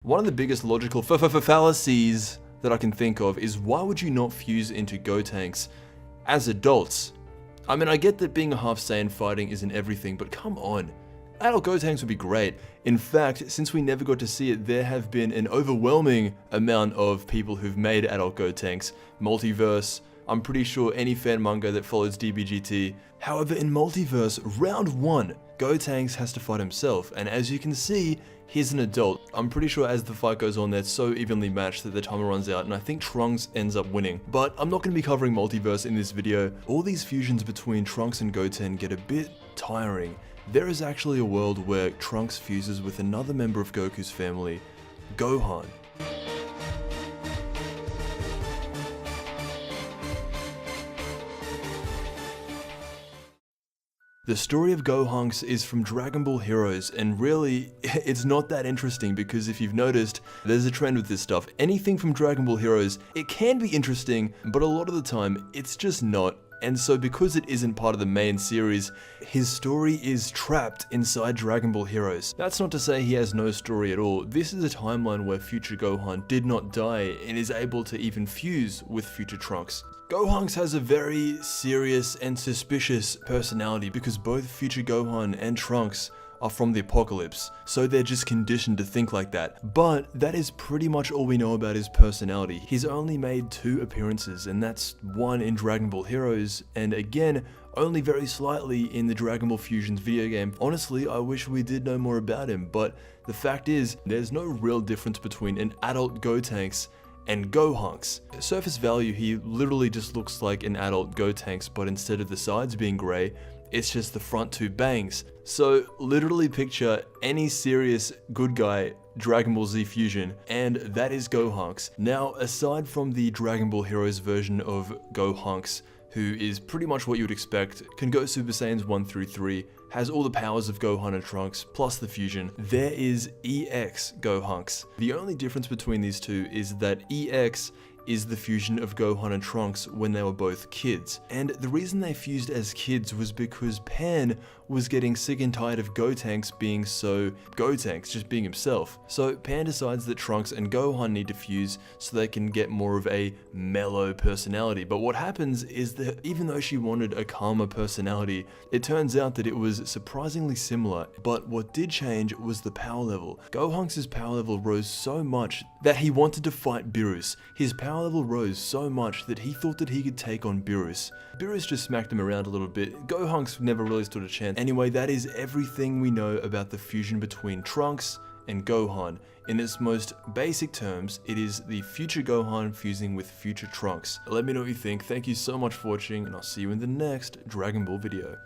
One of the biggest logical fallacies that I can think of is why would you not fuse into Gotenks as adults? I mean, I get that being a half Saiyan fighting isn't everything, but come on. Adult Gotenks would be great. In fact, since we never got to see it, there have been an overwhelming amount of people who've made adult Gotenks. Multiverse, I'm pretty sure any fan manga that follows DBGT. However, in Multiverse, round 1, Gotenks has to fight himself, and as you can see, he's an adult. I'm pretty sure as the fight goes on, they're so evenly matched that the timer runs out, and I think Trunks ends up winning. But I'm not going to be covering Multiverse in this video. All these fusions between Trunks and Goten get a bit tiring. There is actually a world where Trunks fuses with another member of Goku's family, Gohan. The story of Gohanks is from Dragon Ball Heroes, and really, it's not that interesting because if you've noticed, there's a trend with this stuff. Anything from Dragon Ball Heroes, it can be interesting, but a lot of the time, it's just not. And so because it isn't part of the main series, his story is trapped inside Dragon Ball Heroes. That's not to say he has no story at all. This is a timeline where future Gohan did not die and is able to even fuse with future Trunks. Gohanks has a very serious and suspicious personality because both future Gohan and Trunks are from the apocalypse, so they're just conditioned to think like that. But that is pretty much all we know about his personality. He's only made 2 appearances, and that's one in Dragon Ball Heroes, and again, only very slightly in the Dragon Ball Fusions video game. Honestly, I wish we did know more about him, but the fact is, there's no real difference between an adult Gotenks and Gohanks. Surface value, he literally just looks like an adult Gotenks, but instead of the sides being grey, it's just the front 2 bangs. So literally picture any serious good guy Dragon Ball Z fusion, and that is Gohanks. Now, aside from the Dragon Ball Heroes version of Gohanks, who is pretty much what you would expect, can go Super Saiyans 1 through 3, has all the powers of Gohan and Trunks, plus the fusion, there is EX Gohanks. The only difference between these two is that EX is the fusion of Gohan and Trunks when they were both kids. And the reason they fused as kids was because Pan was getting sick and tired of Gotenks being so Gotenks, just being himself. So Pan decides that Trunks and Gohan need to fuse so they can get more of a mellow personality. But what happens is that even though she wanted a calmer personality, it turns out that it was surprisingly similar. But what did change was the power level. Gohanks' power level rose so much that he wanted to fight Beerus. His power level rose so much that he thought that he could take on Beerus. Beerus just smacked him around a little bit. Gohanks never really stood a chance. Anyway, that is everything we know about the fusion between Trunks and Gohan. In its most basic terms, it is the future Gohan fusing with future Trunks. Let me know what you think. Thank you so much for watching, and I'll see you in the next Dragon Ball video.